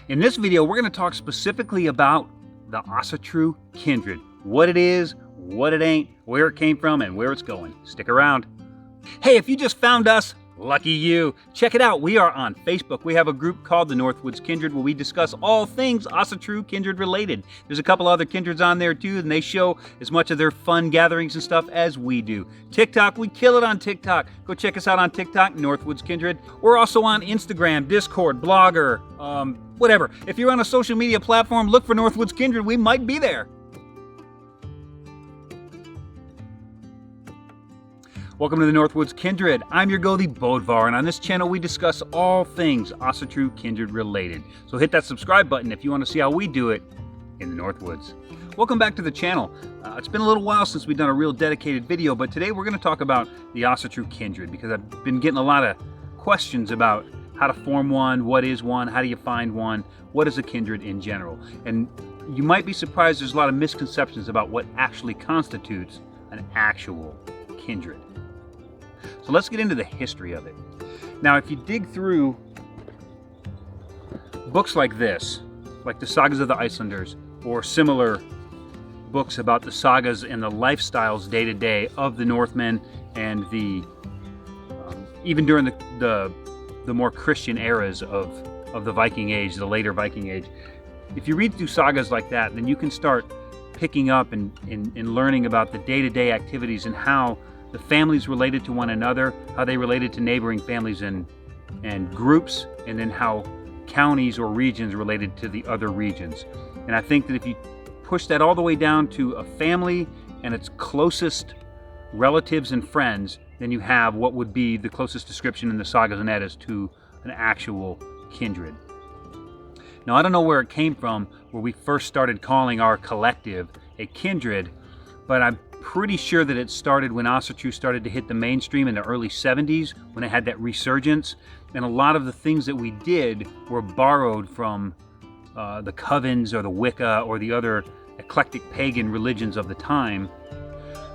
In this video, we're going to talk specifically about the Asatru Kindred. What it is, what it ain't, where it came from, and where it's going. Stick around. Hey, if you just found us, lucky you. Check it out. We are on Facebook. We have a group called the Northwoods Kindred where we discuss all things Asatru Kindred related. There's a couple other kindreds on there too, and they show as much of their fun gatherings and stuff as we do. TikTok, we kill it on TikTok. Go check us out on TikTok, Northwoods Kindred. We're also on Instagram, Discord, Blogger, whatever. If you're on a social media platform, look for Northwoods Kindred. We might be there. Welcome to the Northwoods Kindred. I'm your Gothi Bodvar, and on this channel we discuss all things Asatru Kindred related. So hit that subscribe button if you want to see how we do it in the Northwoods. Welcome back to the channel. It's been a little while since we've done a real dedicated video, but today we're going to talk about the Asatru Kindred because I've been getting a lot of questions about how to form one, what is one, how do you find one, what is a kindred in general. And you might be surprised there's a lot of misconceptions about what actually constitutes an actual kindred. So let's get into the history of it. Now, if you dig through books like this, like the Sagas of the Icelanders, or similar books about the sagas and the lifestyles day to day of the Northmen and the even during the more Christian eras of the Viking Age, the later Viking Age, if you read through sagas like that, then you can start picking up and learning about the day-to-day activities and how the families related to one another, how they related to neighboring families and groups, and then how counties or regions related to the other regions. And I think that if you push that all the way down to a family and its closest relatives and friends, then you have what would be the closest description in the Sagas and Eddas to an actual kindred. Now, I don't know where it came from, where we first started calling our collective a kindred, but I'm pretty sure that it started when Asatru started to hit the mainstream in the early 70s, when it had that resurgence. And a lot of the things that we did were borrowed from the covens or the Wicca or the other eclectic pagan religions of the time.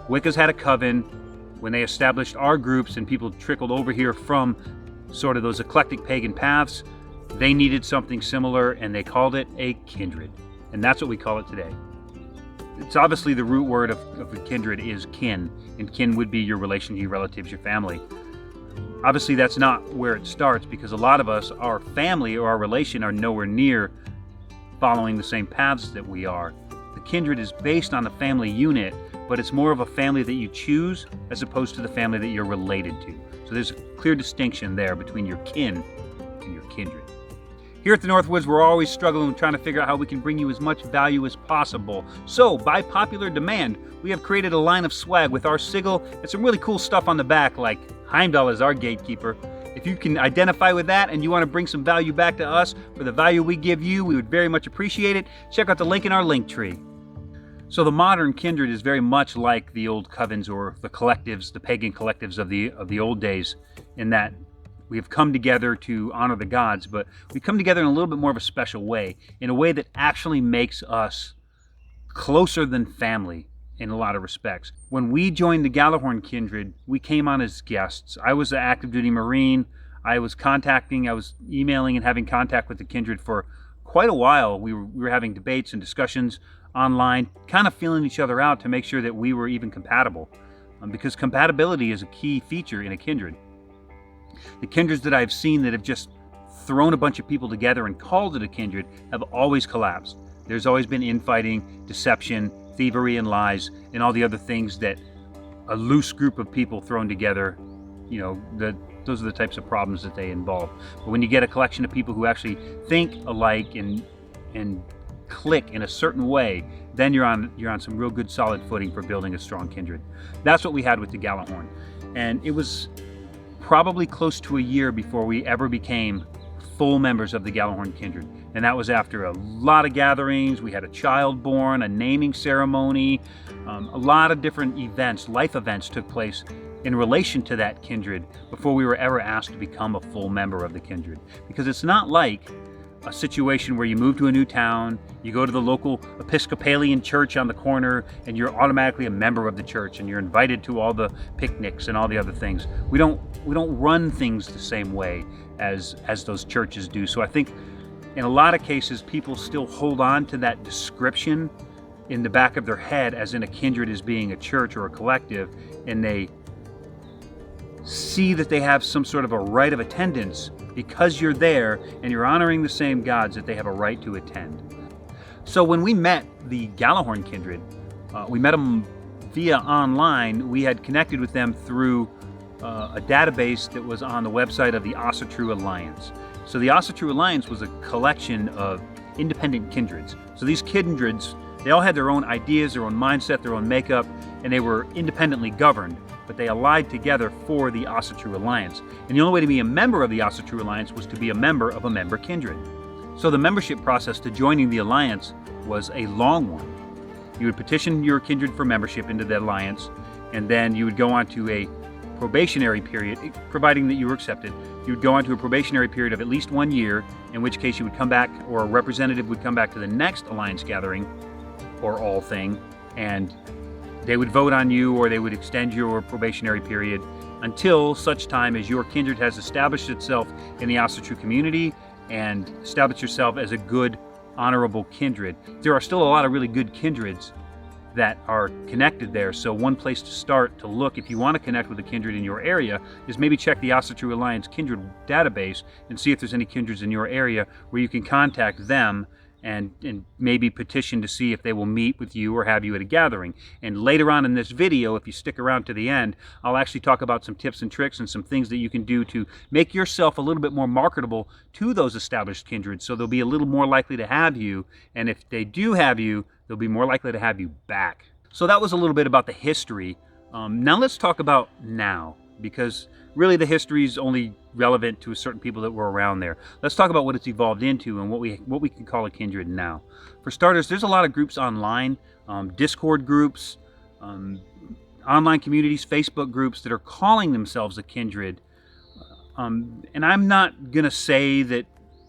Wicca's had a coven. When they established our groups and people trickled over here from sort of those eclectic pagan paths, they needed something similar and they called it a kindred. And that's what we call it today. It's obviously the root word of the kindred is kin, and kin would be your relation to your relatives, your family. Obviously that's not where it starts, because a lot of us, our family or our relation, are nowhere near following the same paths that we are. The kindred is based on the family unit, but it's more of a family that you choose as opposed to the family that you're related to. So there's a clear distinction there between your kin and your kindred. Here at the Northwoods, we're always struggling with trying to figure out how we can bring you as much value as possible. So, by popular demand, we have created a line of swag with our sigil and some really cool stuff on the back, like Heimdall is our gatekeeper. If you can identify with that and you want to bring some value back to us for the value we give you, we would very much appreciate it. Check out the link in our link tree. So the modern kindred is very much like the old covens or the collectives, the pagan collectives of the old days, in that we have come together to honor the gods, but we come together in a little bit more of a special way, in a way that actually makes us closer than family in a lot of respects. When we joined the Galahorn Kindred, we came on as guests. I was an active duty Marine. I was emailing and having contact with the kindred for quite a while. We were having debates and discussions online, kind of feeling each other out to make sure that we were even compatible, because compatibility is a key feature in a kindred. The kindreds that I've seen that have just thrown a bunch of people together and called it a kindred have always collapsed. There's always been infighting, deception, thievery, and lies, and all the other things that a loose group of people thrown together, those are the types of problems that they involve. But when you get a collection of people who actually think alike and click in a certain way, then you're on some real good solid footing for building a strong kindred. That's what we had with the Galahorn. And it was probably close to a year before we ever became full members of the Galahorn Kindred. And that was after a lot of gatherings. We had a child born, a naming ceremony, a lot of different events, life events took place in relation to that kindred before we were ever asked to become a full member of the kindred. Because it's not like a situation where you move to a new town, you go to the local Episcopalian church on the corner, and you're automatically a member of the church, and you're invited to all the picnics and all the other things. We don't run things the same way as those churches do. So I think In a lot of cases, people still hold on to that description in the back of their head, as in a kindred as being a church or a collective, and they see that they have some sort of a right of attendance because you're there and you're honoring the same gods, that they have a right to attend. So when we met the Gallahorn Kindred, we met them via online. We had connected with them through a database that was on the website of the Asatru Alliance. So the Asatru Alliance was a collection of independent kindreds. So these kindreds, they all had their own ideas, their own mindset, their own makeup, and they were independently governed, but they allied together for the Asatru Alliance. And the only way to be a member of the Asatru Alliance was to be a member of a member kindred. So the membership process to joining the alliance was a long one. You would petition your kindred for membership into the alliance, and then you would go on to a probationary period, providing that you were accepted. You would go on to a probationary period of at least 1 year, in which case you would come back, or a representative would come back to the next alliance gathering or all thing, and they would vote on you, or they would extend your probationary period until such time as your kindred has established itself in the Asatru community and established yourself as a good, honorable kindred. There are still a lot of really good kindreds that are connected there. So one place to start to look, if you want to connect with a kindred in your area, is maybe check the Asatru Alliance Kindred database and see if there's any kindreds in your area where you can contact them and maybe petition to see if they will meet with you or have you at a gathering. And later on in this video, if you stick around to the end, I'll actually talk about some tips and tricks and some things that you can do to make yourself a little bit more marketable to those established kindreds, so they'll be a little more likely to have you, and if they do have you, they'll be more likely to have you back. So that was a little bit about the history. Now let's talk about now, because really the history is only relevant to certain people that were around there. Let's talk about what it's evolved into and what we can call a kindred now. For starters, there's a lot of groups online, Discord groups, online communities, Facebook groups that are calling themselves a kindred. And I'm not gonna say that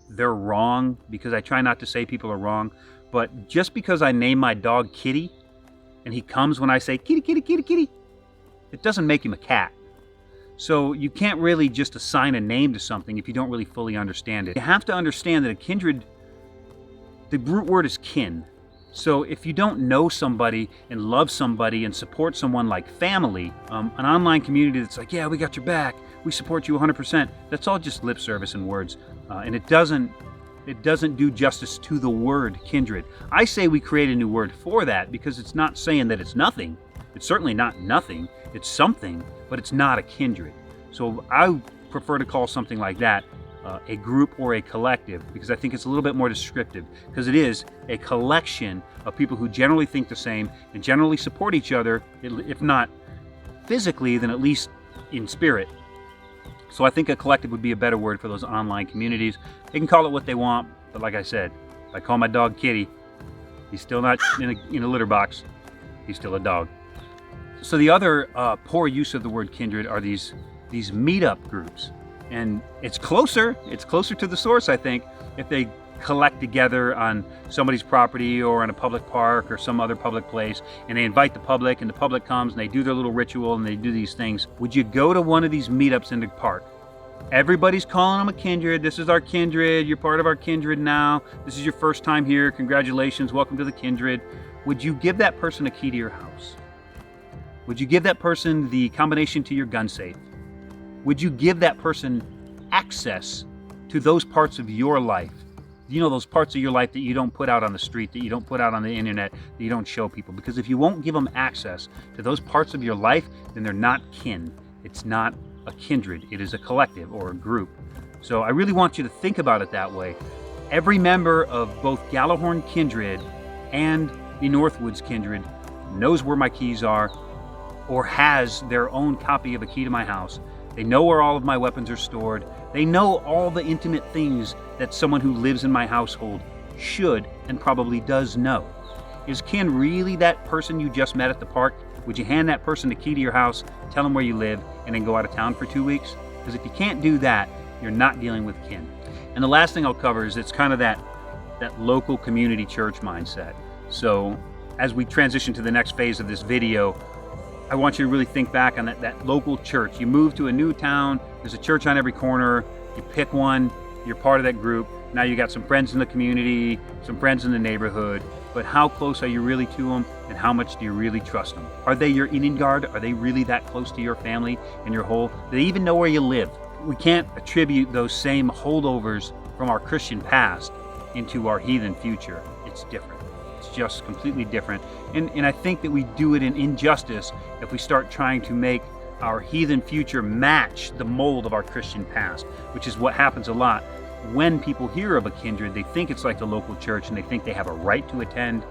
they're wrong, because I try not to say people are wrong, but just because I name my dog Kitty and he comes when I say kitty, kitty, kitty, kitty, it doesn't make him a cat. So you can't really just assign a name to something if you don't really fully understand it. You have to understand that a kindred, the root word is kin. So if you don't know somebody and love somebody and support someone like family, an online community that's like, yeah, we got your back, we support you 100%, that's all just lip service and words. And it doesn't do justice to the word kindred. I say we create a new word for that, because it's not saying that it's nothing. It's certainly not nothing. It's something, but it's not a kindred. So I prefer to call something like that a group or a collective, because I think it's a little bit more descriptive, because it is a collection of people who generally think the same and generally support each other, if not physically, then at least in spirit. So I think a collective would be a better word for those online communities. They can call it what they want, but like I said, if I call my dog Kitty, he's still not in a litter box. He's still a dog. So the other poor use of the word kindred are these meetup groups. And it's closer to the source, I think, if they collect together on somebody's property or in a public park or some other public place, and they invite the public, and the public comes and they do their little ritual and they do these things. Would you go to one of these meetups in the park? Everybody's calling them a kindred. This is our kindred. You're part of our kindred now. This is your first time here. Congratulations. Welcome to the kindred. Would you give that person a key to your house? Would you give that person the combination to your gun safe? Would you give that person access to those parts of your life? You know, those parts of your life that you don't put out on the street, that you don't put out on the internet, that you don't show people. Because if you won't give them access to those parts of your life, then they're not kin. It's not a kindred. It is a collective or a group. So I really want you to think about it that way. Every member of both Gallahorn Kindred and the Northwoods Kindred knows where my keys are, or has their own copy of a key to my house. They know where all of my weapons are stored. They know all the intimate things that someone who lives in my household should and probably does know. Is kin really that person you just met at the park? Would you hand that person the key to your house, tell them where you live, and then go out of town for 2 weeks? Because if you can't do that, you're not dealing with kin. And the last thing I'll cover is it's kind of that local community church mindset. So as we transition to the next phase of this video, I want you to really think back on that local church. You move to a new town, there's a church on every corner, you pick one, you're part of that group, Now you got some friends in the community, some friends in the neighborhood, but how close are you really to them, and how much do you really trust them? Are they your inning guard? Are they really that close to your family and your whole? Do they even know where you live? We can't attribute those same holdovers from our Christian past into our heathen future. It's different. It's just completely different. And I think that we do it in injustice if we start trying to make our heathen future match the mold of our Christian past, which is what happens a lot. When people hear of a kindred, they think it's like the local church, and they think they have a right to attend.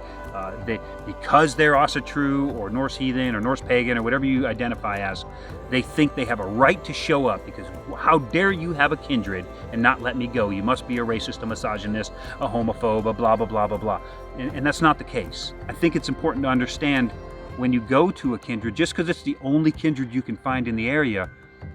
Because they're Asatru or Norse heathen or Norse pagan or whatever you identify as, they think they have a right to show up, because how dare you have a kindred and not let me go? You must be a racist, a misogynist, a homophobe, a blah, blah, blah, blah, blah. And that's not the case. I think it's important to understand when you go to a kindred, just because it's the only kindred you can find in the area,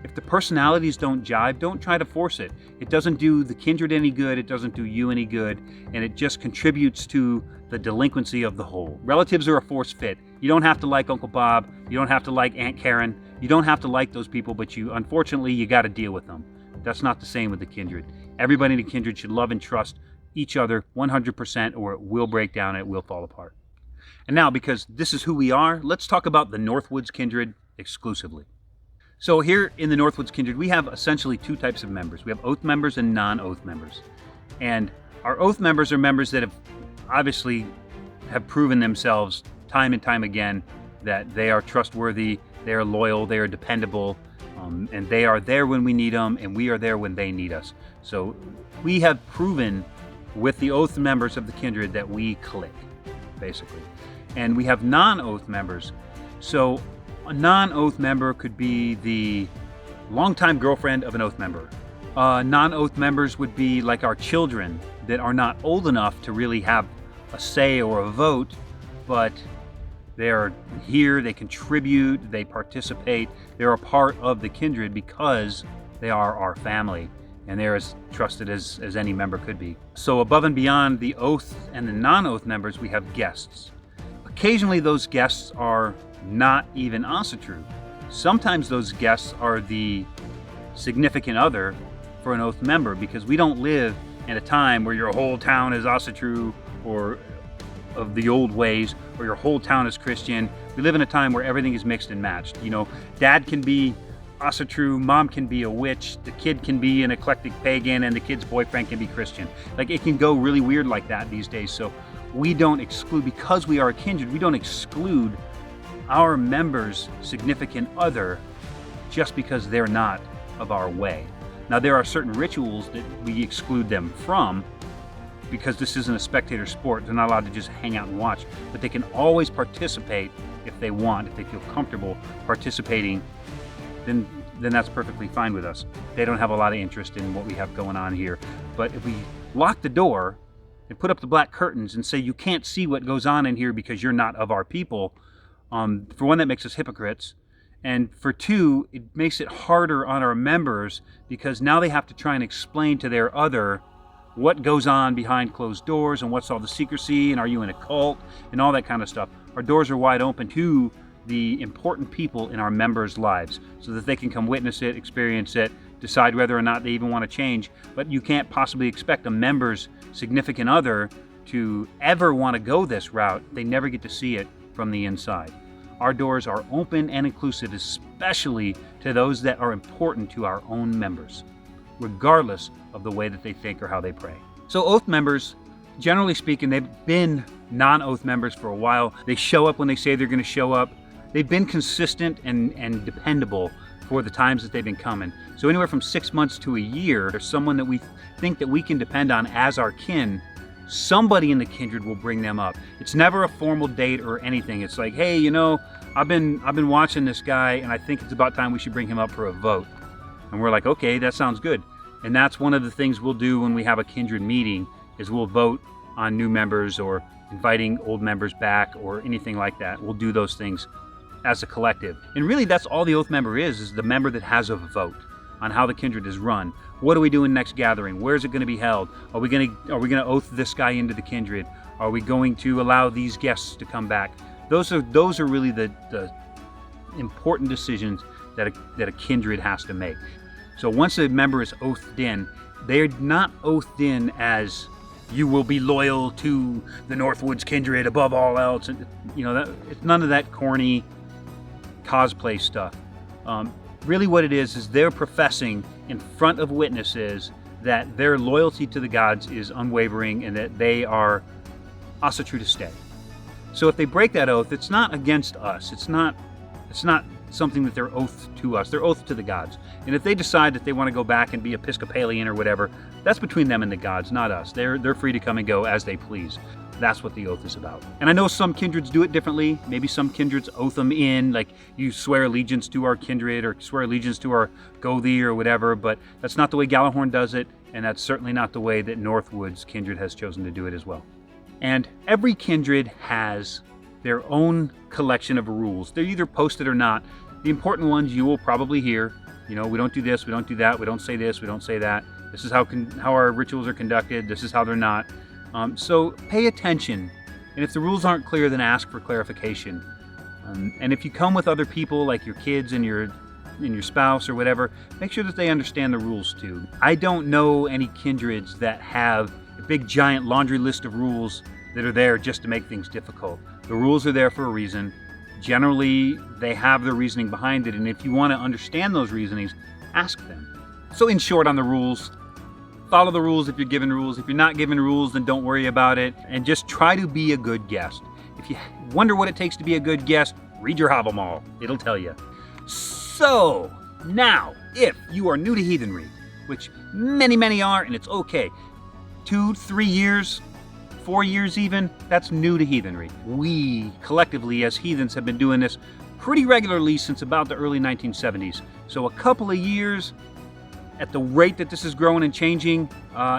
if the personalities don't jive, don't try to force it. It doesn't do the kindred any good, it doesn't do you any good, and it just contributes to the delinquency of the whole. Relatives are a force fit. You don't have to like Uncle Bob, you don't have to like Aunt Karen, you don't have to like those people, but unfortunately, you got to deal with them. That's not the same with the kindred. Everybody in the kindred should love and trust each other 100%, or it will break down and it will fall apart. And now, because this is who we are, let's talk about the Northwoods Kindred exclusively. So here in the Northwoods Kindred, we have essentially two types of members. We have oath members and non-oath members. And our oath members are members that obviously have proven themselves time and time again that they are trustworthy, they are loyal, they are dependable, and they are there when we need them, and we are there when they need us. So we have proven with the oath members of the kindred that we click, basically. And we have non-oath members. So a non-oath member could be the longtime girlfriend of an oath member. Non-oath members would be like our children that are not old enough to really have a say or a vote, but they're here, they contribute, they participate, they're a part of the kindred because they are our family, and they're as trusted as any member could be. So above and beyond the oath and the non-oath members, we have guests. Occasionally those guests are not even Asatru. Sometimes those guests are the significant other for an oath member, because we don't live in a time where your whole town is Asatru or of the old ways, or your whole town is Christian. We live in a time where everything is mixed and matched. You know, dad can be Asatru, mom can be a witch, the kid can be an eclectic pagan, and the kid's boyfriend can be Christian. Like, it can go really weird like that these days. So we don't exclude, because we are a kindred, we don't exclude our members' significant other just because they're not of our way. Now, there are certain rituals that we exclude them from, because this isn't a spectator sport. They're not allowed to just hang out and watch, but they can always participate if they want, if they feel comfortable participating, then that's perfectly fine with us. They don't have a lot of interest in what we have going on here. But if we lock the door and put up the black curtains and say you can't see what goes on in here because you're not of our people, for one, that makes us hypocrites. And for two, it makes it harder on our members, because now they have to try and explain to their other what goes on behind closed doors, and what's all the secrecy, and are you in a cult, and all that kind of stuff. Our doors are wide open to the important people in our members' lives, so that they can come witness it, experience it, decide whether or not they even want to change. But you can't possibly expect a member's significant other to ever want to go this route. They never get to see it from the inside. Our doors are open and inclusive, especially to those that are important to our own members, regardless of the way that they think or how they pray. So oath members, generally speaking, they've been non-oath members for a while. They show up when they say they're going to show up. They've been consistent and dependable for the times that they've been coming. So anywhere from 6 months to a year, there's someone that we think that we can depend on as our kin. Somebody in the kindred will bring them up. It's never a formal date or anything. It's like, hey, you know, I've been watching this guy, and I think it's about time we should bring him up for a vote. And we're like, okay, that sounds good. And that's one of the things we'll do when we have a kindred meeting, is we'll vote on new members or inviting old members back or anything like that. We'll do those things as a collective. And really, that's all the oath member is the member that has a vote on how the kindred is run. What are we doing next gathering? Where is it going to be held? Are we going to oath this guy into the kindred? Are we going to allow these guests to come back? Those are really the important decisions that a kindred has to make. So once a member is oathed in, They're not oathed in as you will be loyal to the Northwoods Kindred above all else. And, it's none of that corny cosplay stuff. Really what it is they're professing in front of witnesses that their loyalty to the gods is unwavering and that they are Asatru to stay. So if they break that oath, it's not against us. It's not something that they're oath to us. They're oath to the gods. And if they decide that they want to go back and be Episcopalian or whatever, that's between them and the gods, not us. They're free to come and go as they please. That's what the oath is about. And I know some kindreds do it differently. Maybe some kindreds oath them in, like you swear allegiance to our kindred or swear allegiance to our Gothi or whatever, but that's not the way Gallahorn does it, and that's certainly not the way that Northwoods Kindred has chosen to do it as well. And every kindred has their own collection of rules. They're either posted or not. The important ones you will probably hear. We don't do this, we don't do that, we don't say this, we don't say that. This is how our rituals are conducted, this is how they're not. So pay attention, and if the rules aren't clear, then ask for clarification. And if you come with other people, like your kids and your spouse or whatever, make sure that they understand the rules too. I don't know any kindreds that have a big giant laundry list of rules that are there just to make things difficult. The rules are there for a reason. Generally, they have their reasoning behind it, and if you want to understand those reasonings, ask them. So in short on the rules, follow the rules if you're given rules. If you're not given rules, then don't worry about it, and just try to be a good guest. If you wonder what it takes to be a good guest, read your Havamal. It'll tell you. So, now, if you are new to heathenry, which many are, and it's okay, 2, 3 years, 4 years even, that's new to heathenry. We, collectively, as heathens, have been doing this pretty regularly since about the early 1970s. So a couple of years, at the rate that this is growing and changing,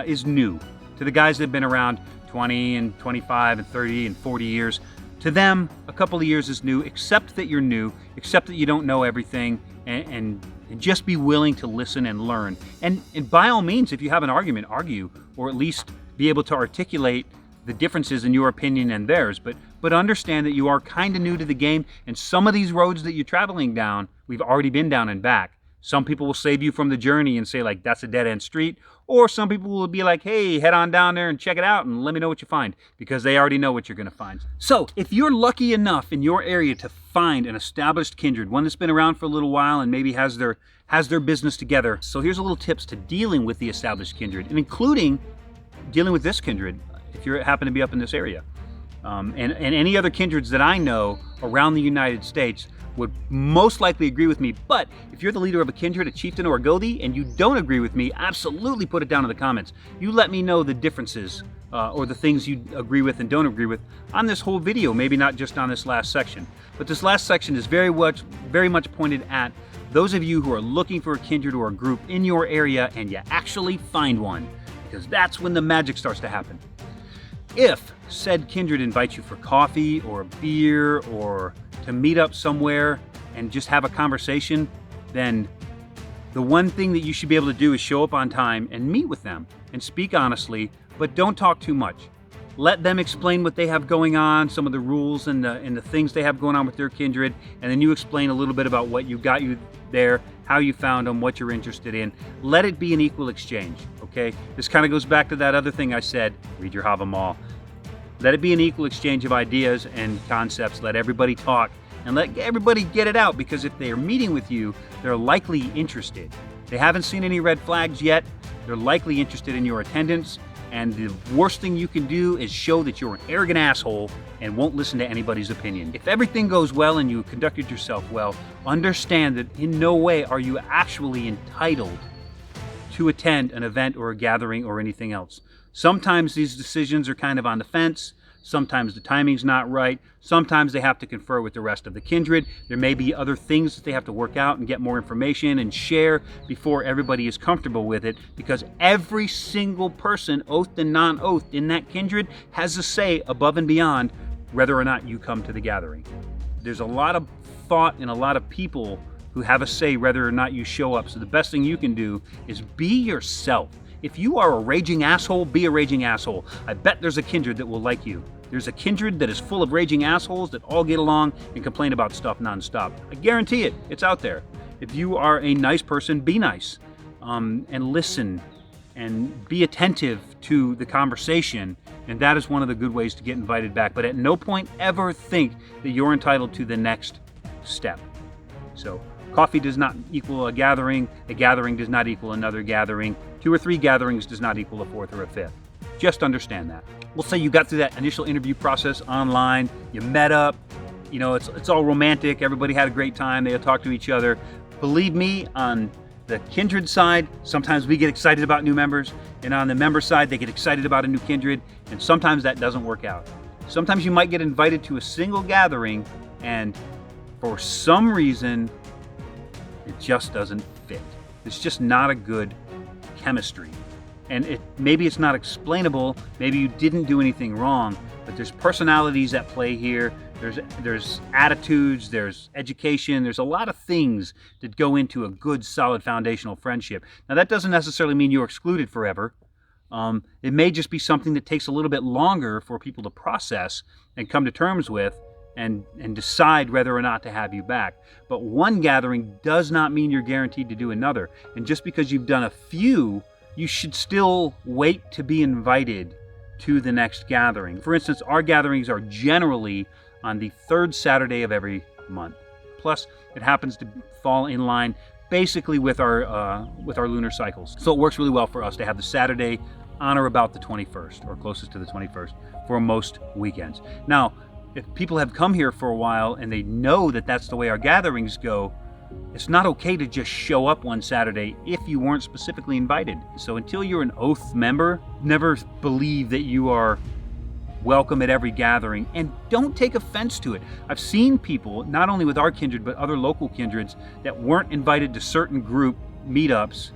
is new. To the guys that have been around 20 and 25 and 30 and 40 years, to them, a couple of years is new. Accept that you're new, accept that you don't know everything, and just be willing to listen and learn. And by all means, if you have an argument, argue, or at least be able to articulate the differences in your opinion and theirs, but understand that you are kind of new to the game, and some of these roads that you're traveling down, we've already been down and back. Some people will save you from the journey and say, like, that's a dead-end street, or some people will be like, hey, head on down there and check it out and let me know what you find, because they already know what you're going to find. So if you're lucky enough in your area to find an established kindred, one that's been around for a little while and maybe has their business together, so here's a little tips to dealing with the established kindred, and including dealing with this kindred if you happen to be up in this area. And any other kindreds that I know around the United States would most likely agree with me. But if you're the leader of a kindred, a chieftain, or a Gothi, and you don't agree with me, absolutely put it down in the comments. You let me know the differences or the things you agree with and don't agree with on this whole video, maybe not just on this last section. But this last section is very much pointed at those of you who are looking for a kindred or a group in your area and you actually find one, because that's when the magic starts to happen. If said kindred invites you for coffee or a beer or to meet up somewhere and just have a conversation, then the one thing that you should be able to do is show up on time and meet with them and speak honestly, but don't talk too much. Let them explain what they have going on, some of the rules and the things they have going on with their kindred, and then you explain a little bit about what you got you there, how you found them, what you're interested in. Let it be an equal exchange, okay? This kind of goes back to that other thing I said, read your Havamal. Let it be an equal exchange of ideas and concepts. Let everybody talk and let everybody get it out, because if they're meeting with you, they're likely interested. They haven't seen any red flags yet. They're likely interested in your attendance, and the worst thing you can do is show that you're an arrogant asshole and won't listen to anybody's opinion. If everything goes well and you conducted yourself well, understand that in no way are you actually entitled to attend an event or a gathering or anything else. Sometimes these decisions are kind of on the fence. Sometimes the timing's not right. Sometimes they have to confer with the rest of the kindred. There may be other things that they have to work out and get more information and share before everybody is comfortable with it, because every single person, oathed and non-oathed, in that kindred has a say above and beyond whether or not you come to the gathering. There's a lot of thought and a lot of people who have a say whether or not you show up. So the best thing you can do is be yourself. If you are a raging asshole, be a raging asshole. I bet there's a kindred that will like you. There's a kindred that is full of raging assholes that all get along and complain about stuff nonstop. I guarantee it. It's out there. If you are a nice person, be nice. And listen and be attentive to the conversation. And that is one of the good ways to get invited back. But at no point ever think that you're entitled to the next step. So coffee does not equal a gathering does not equal another gathering, 2 or 3 gatherings does not equal a 4th or a 5th. Just understand that. We'll say you got through that initial interview process online, you met up, you know, it's all romantic, everybody had a great time, they'll talk to each other. Believe me, on the kindred side, sometimes we get excited about new members, and on the member side, they get excited about a new kindred, and sometimes that doesn't work out. Sometimes you might get invited to a single gathering, and for some reason, it just doesn't fit. It's just not a good chemistry. And maybe it's not explainable, maybe you didn't do anything wrong, but there's personalities at play here, there's attitudes, there's education, there's a lot of things that go into a good, solid, foundational friendship. Now that doesn't necessarily mean you're excluded forever. It may just be something that takes a little bit longer for people to process and come to terms with and decide whether or not to have you back. But one gathering does not mean you're guaranteed to do another. And just because you've done a few, you should still wait to be invited to the next gathering. For instance, our gatherings are generally on the 3rd Saturday of every month. Plus, it happens to fall in line basically with our lunar cycles. So it works really well for us to have the Saturday on or about the 21st, or closest to the 21st, for most weekends. Now, if people have come here for a while and they know that that's the way our gatherings go, it's not okay to just show up one Saturday if you weren't specifically invited. So until you're an oath member, never believe that you are welcome at every gathering, and don't take offense to it. I've seen people, not only with our kindred, but other local kindreds, that weren't invited to certain group meetups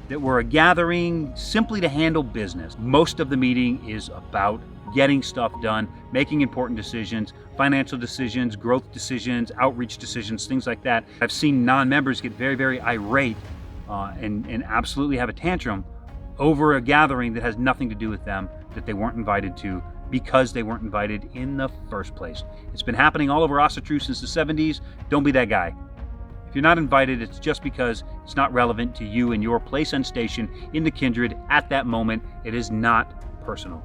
that were a gathering simply to handle business. Most of the meeting is about getting stuff done, making important decisions, financial decisions, growth decisions, outreach decisions, things like that. I've seen non-members get very, very irate and absolutely have a tantrum over a gathering that has nothing to do with them, that they weren't invited to because they weren't invited in the first place. It's been happening all over Asatru since the 70s. Don't be that guy. If you're not invited, it's just because it's not relevant to you and your place and station in the kindred at that moment. It is not personal.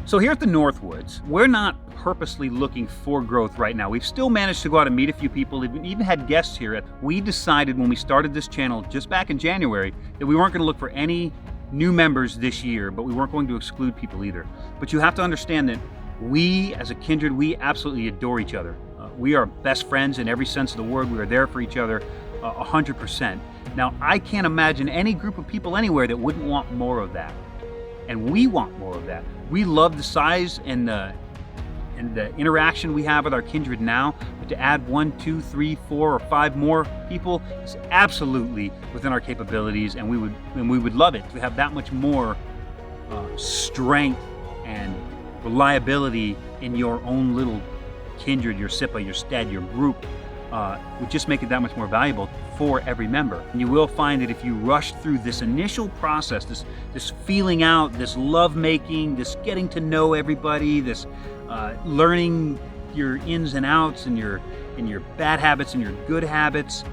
So here at the Northwoods, we're not purposely looking for growth right now. We've still managed to go out and meet a few people. We've even had guests here. We decided when we started this channel just back in January that we weren't going to look for any new members this year, but we weren't going to exclude people either. But you have to understand that we, as a kindred, we absolutely adore each other. We are best friends in every sense of the word. We are there for each other 100%. Now, I can't imagine any group of people anywhere that wouldn't want more of that. And we want more of that. We love the size and the interaction we have with our kindred now, but to add 1, 2, 3, 4, or 5 more people is absolutely within our capabilities, and we would love it to have that much more strength and reliability in your own little kindred, your SIPA, your stead, your group. Would just make it that much more valuable for every member. And you will find that if you rush through this initial process, this feeling out, this love making, this getting to know everybody, this learning your ins and outs and your bad habits and your good habits,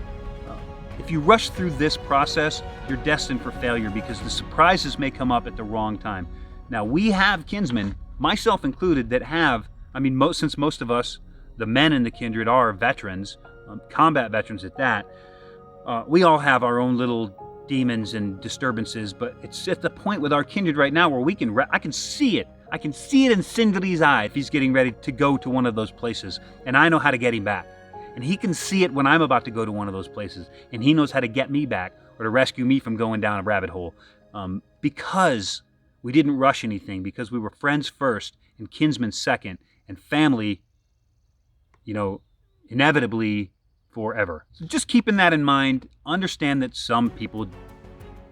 if you rush through this process, you're destined for failure because the surprises may come up at the wrong time. Now, we have kinsmen, myself included, that have, since most of us, the men in the kindred, are veterans, combat veterans at that, we all have our own little demons and disturbances, but it's at the point with our kindred right now where I can see it. I can see it in Sindri's eye if he's getting ready to go to one of those places, and I know how to get him back. And he can see it when I'm about to go to one of those places, and he knows how to get me back or to rescue me from going down a rabbit hole. Because we didn't rush anything, because we were friends first and kinsmen second, and family, inevitably forever. So just keeping that in mind, understand that some people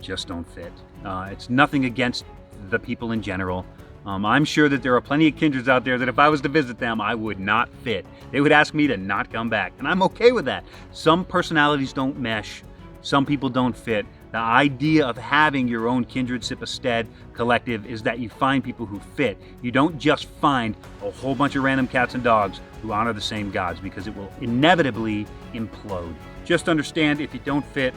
just don't fit. It's nothing against the people in general. I'm sure that there are plenty of kindreds out there that if I was to visit them, I would not fit. They would ask me to not come back, and I'm okay with that. Some personalities don't mesh. Some people don't fit. The idea of having your own kindred SIPA stead collective is that you find people who fit. You don't just find a whole bunch of random cats and dogs who honor the same gods, because it will inevitably implode. Just understand, if you don't fit,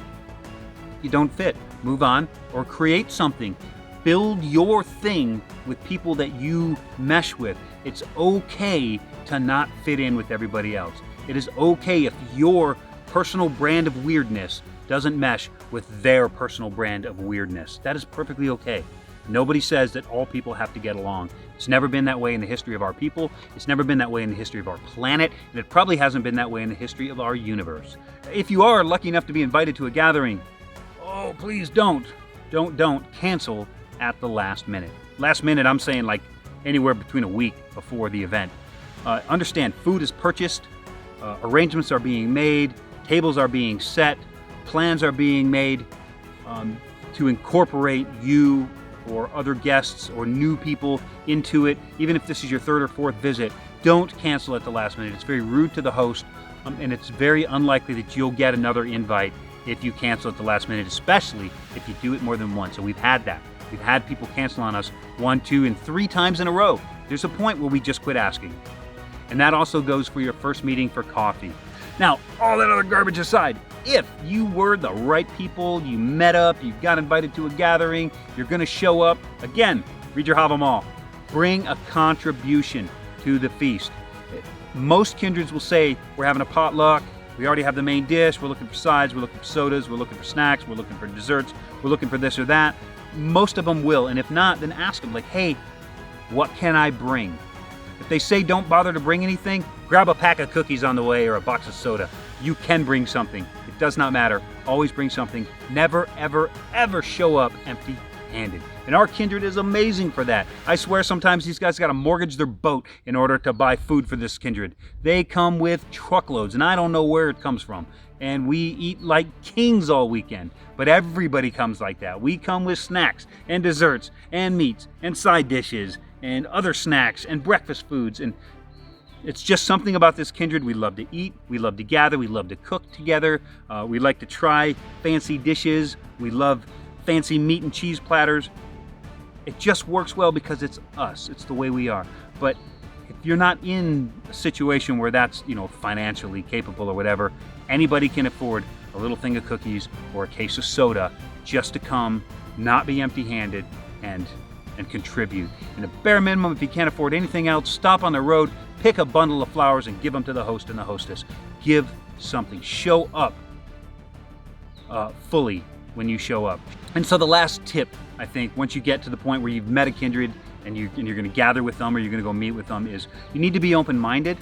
you don't fit. move on, or create something. Build your thing with people that you mesh with. It's okay to not fit in with everybody else. It is okay if your personal brand of weirdness doesn't mesh with their personal brand of weirdness. That is perfectly okay. Nobody says that all people have to get along. It's never been that way in the history of our people. It's never been that way in the history of our planet. And it probably hasn't been that way in the history of our universe. If you are lucky enough to be invited to a gathering, oh, please don't cancel at the last minute. Last minute, I'm saying like anywhere between a week before the event. Understand, food is purchased, arrangements are being made, tables are being set, plans are being made to incorporate you or other guests or new people into it. Even if this is your third or fourth visit, don't cancel at the last minute. It's very rude to the host, and it's very unlikely that you'll get another invite if you cancel at the last minute, especially if you do it more than once. And we've had that. We've had people cancel on us 1, 2, and 3 times in a row. There's a point where we just quit asking. And that also goes for your first meeting for coffee. Now, all that other garbage aside, if you were the right people, you met up, you got invited to a gathering, you're going to show up, again, read your Hava Mall. Bring a contribution to the feast. Most kindreds will say, we're having a potluck, we already have the main dish, we're looking for sides, we're looking for sodas, we're looking for snacks, we're looking for desserts, we're looking for this or that. Most of them will, and if not, then ask them, like, hey, what can I bring? If they say don't bother to bring anything, grab a pack of cookies on the way or a box of soda. You can bring something. It does not matter. Always bring something. Never, ever, ever show up empty-handed. And our kindred is amazing for that. I swear sometimes these guys got to mortgage their boat in order to buy food for this kindred. They come with truckloads, and I don't know where it comes from. And we eat like kings all weekend. But everybody comes like that. We come with snacks and desserts and meats and side dishes and other snacks and breakfast foods. And it's just something about this kindred. We love to eat, we love to gather, we love to cook together. We like to try fancy dishes. We love fancy meat and cheese platters. It just works well because it's us. It's the way we are. But if you're not in a situation where that's, financially capable or whatever, anybody can afford a little thing of cookies or a case of soda just to come, not be empty-handed, and contribute. And a bare minimum, if you can't afford anything else, stop on the road, pick a bundle of flowers and give them to the host and the hostess. Give something. Show up fully when you show up. And so the last tip, I think, once you get to the point where you've met a kindred and you're going to gather with them or you're going to go meet with them, is you need to be open-minded.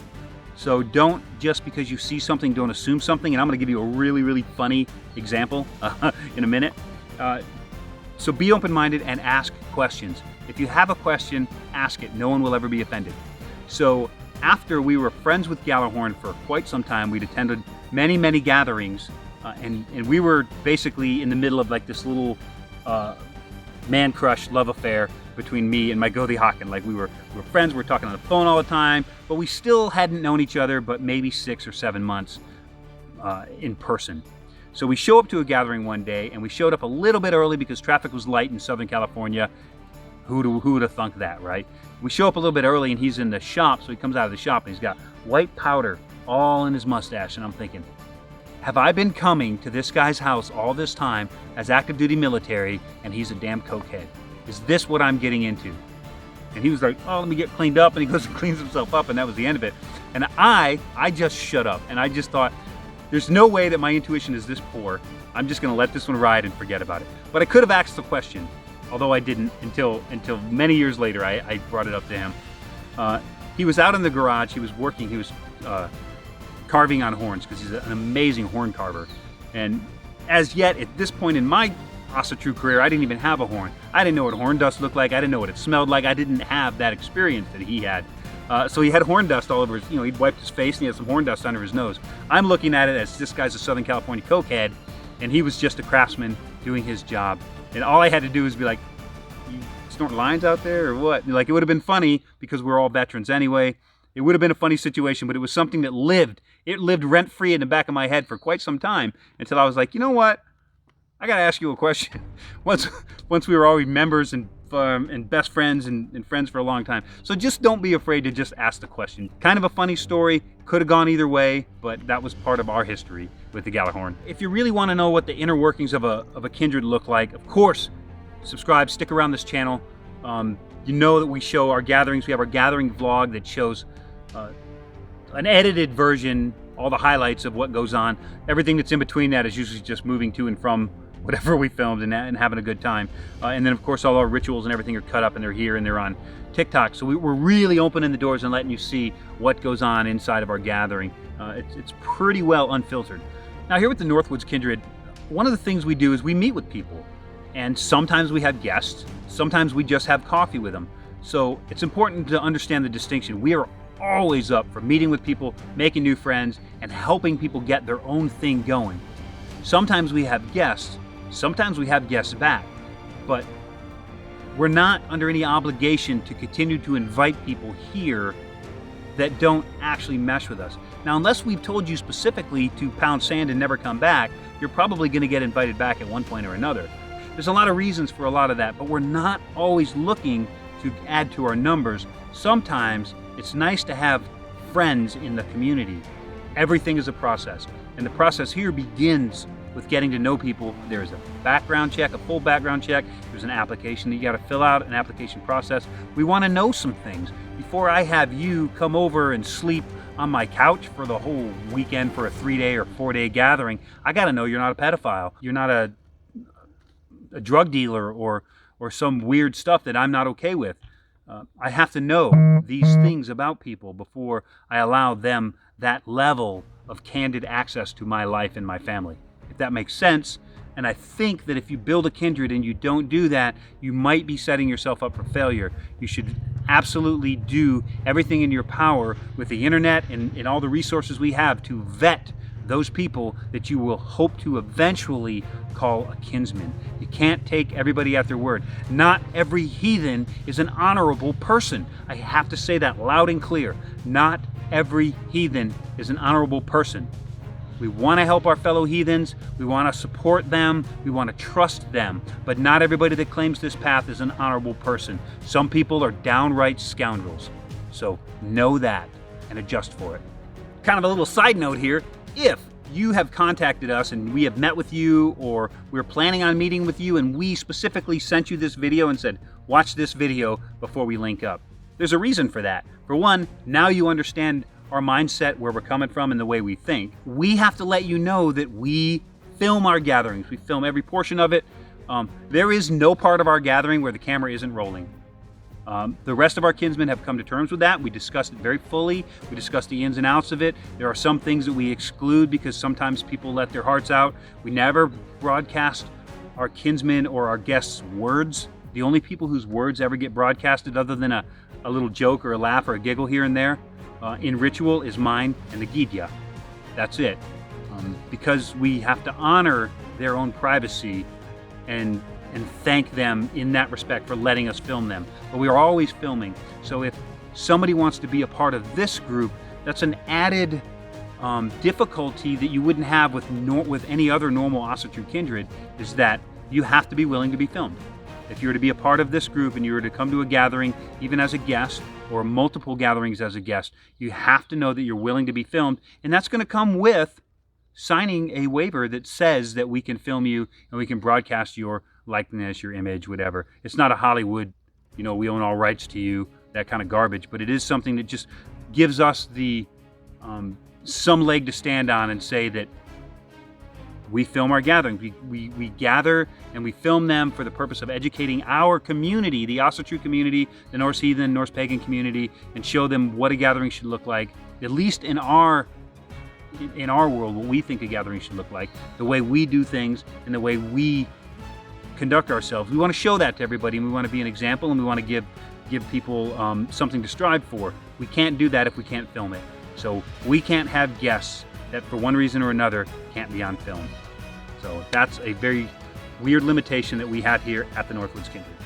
So don't, just because you see something, don't assume something. And I'm going to give you a really, really funny example in a minute. So be open-minded and ask questions. If you have a question, ask it. No one will ever be offended. So after we were friends with Gjallarhorn for quite some time, we'd attended many, many gatherings, and we were basically in the middle of like this little man crush love affair between me and my Gothi Haken. Like we were friends, we were talking on the phone all the time, but we still hadn't known each other but maybe 6 or 7 months in person. So we show up to a gathering one day, and we showed up a little bit early because traffic was light in Southern California. Who would have thunk that, right? We show up a little bit early, and he's in the shop, so he comes out of the shop, and he's got white powder all in his mustache, and I'm thinking, have I been coming to this guy's house all this time as active duty military, and he's a damn cokehead? Is this what I'm getting into? And he was like, oh, let me get cleaned up, and he goes and cleans himself up, and that was the end of it. And I just shut up, and I just thought, there's no way that my intuition is this poor. I'm just going to let this one ride and forget about it. But I could have asked the question, although I didn't until many years later. I brought it up to him. He was out in the garage. He was working. He was carving on horns because he's an amazing horn carver. And as yet, at this point in my Asatru career, I didn't even have a horn. I didn't know what horn dust looked like. I didn't know what it smelled like. I didn't have that experience that he had. So he had horn dust all over his, he'd wiped his face and he had some horn dust under his nose. I'm looking at it as this guy's a Southern California cokehead, and he was just a craftsman doing his job. And all I had to do was be like, you snorting lines out there or what? And like, it would have been funny because we're all veterans anyway. It would have been a funny situation, but it was something that lived. It lived rent-free in the back of my head for quite some time until I was like, you know what? I got to ask you a question. Once we were already members and best friends and friends for a long time. So just don't be afraid to just ask the question. Kind of a funny story, could have gone either way, but that was part of our history with the Galahorn. If you really want to know what the inner workings of a kindred look like, of course, subscribe, stick around this channel. You know that we show our gatherings. We have our gathering vlog that shows an edited version, all the highlights of what goes on. Everything that's in between that is usually just moving to and from whatever we filmed and having a good time. And then of course all our rituals and everything are cut up and they're here and they're on TikTok. So we're really opening the doors and letting you see what goes on inside of our gathering. It's pretty well unfiltered. Now here with the Northwoods Kindred, one of the things we do is we meet with people. And sometimes we have guests, sometimes we just have coffee with them. So it's important to understand the distinction. We are always up for meeting with people, making new friends, and helping people get their own thing going. Sometimes we have guests, sometimes we have guests back, but we're not under any obligation to continue to invite people here that don't actually mesh with us. Now, unless we've told you specifically to pound sand and never come back, you're probably going to get invited back at one point or another. There's a lot of reasons for a lot of that, but we're not always looking to add to our numbers. Sometimes it's nice to have friends in the community. Everything is a process, and the process here begins with getting to know people. There's a background check, a full background check. There's an application that you got to fill out, an application process. We want to know some things before I have you come over and sleep on my couch for the whole weekend for a 3-day or 4-day gathering. I got to know you're not a pedophile. You're not a drug dealer or some weird stuff that I'm not okay with. I have to know these things about people before I allow them that level of candid access to my life and my family. If that makes sense. And I think that if you build a kindred and you don't do that, you might be setting yourself up for failure. You should absolutely do everything in your power with the internet and all the resources we have to vet those people that you will hope to eventually call a kinsman. You can't take everybody at their word. Not every heathen is an honorable person. I have to say that loud and clear. Not every heathen is an honorable person. We want to help our fellow heathens. We want to support them. We want to trust them. But not everybody that claims this path is an honorable person. Some people are downright scoundrels. So know that and adjust for it. Kind of a little side note here. If you have contacted us and we have met with you, or we're planning on meeting with you and we specifically sent you this video and said, watch this video before we link up. There's a reason for that. For one, now you understand our mindset, where we're coming from and the way we think. We have to let you know that we film our gatherings. We film every portion of it. There is no part of our gathering where the camera isn't rolling. The rest of our kinsmen have come to terms with that. We discussed it very fully. We discussed the ins and outs of it. There are some things that we exclude because sometimes people let their hearts out. We never broadcast our kinsmen or our guests' words. The only people whose words ever get broadcasted, other than a little joke or a laugh or a giggle here and there, in ritual, is mine and the Gidya. That's it. Because we have to honor their own privacy and thank them in that respect for letting us film them. But we are always filming. So if somebody wants to be a part of this group, that's an added difficulty that you wouldn't have with any other normal Asatru Kindred, is that you have to be willing to be filmed. If you were to be a part of this group and you were to come to a gathering, even as a guest, or multiple gatherings as a guest, you have to know that you're willing to be filmed, and that's going to come with signing a waiver that says that we can film you and we can broadcast your likeness, your image, whatever. It's not a Hollywood, we own all rights to you, that kind of garbage, but it is something that just gives us the some leg to stand on and say that we film our gatherings. We gather and we film them for the purpose of educating our community, the Asatru community, the Norse heathen, Norse pagan community, and show them what a gathering should look like, at least in our world, what we think a gathering should look like, the way we do things and the way we conduct ourselves. We want to show that to everybody, and we want to be an example, and we want to give people something to strive for. We can't do that if we can't film it. So we can't have guests that for one reason or another can't be on film. So that's a very weird limitation that we had here at the Northwoods Kindred.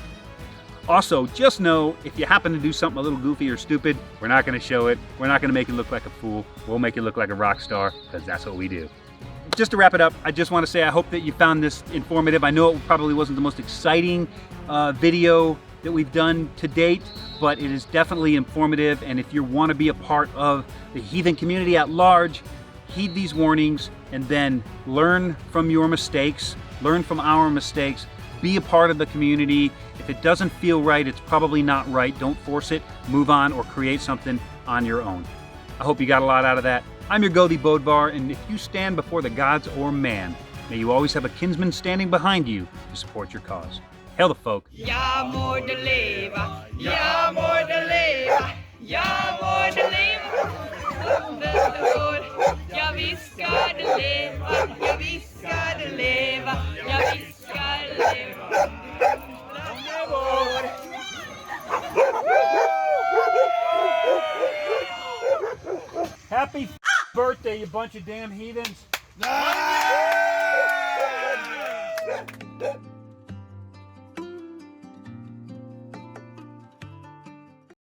Also, just know, if you happen to do something a little goofy or stupid, we're not going to show it. We're not going to make you look like a fool. We'll make you look like a rock star, because that's what we do. Just to wrap it up, I just want to say I hope that you found this informative. I know it probably wasn't the most exciting video that we've done to date, but it is definitely informative. And if you want to be a part of the heathen community at large, heed these warnings, and then learn from your mistakes, learn from our mistakes, be a part of the community. If it doesn't feel right, it's probably not right. Don't force it. Move on or create something on your own. I hope you got a lot out of that. I'm your Gothi Bodvar, and if you stand before the gods or man, may you always have a kinsman standing behind you to support your cause. Hail the folk. Ja må du leva, ja må du leva, ja må du leva, underår. Ja visst ska du leva, ja visst ska du leva, ja visst ska du leva, underår. Happy birthday, you bunch of damn heathens.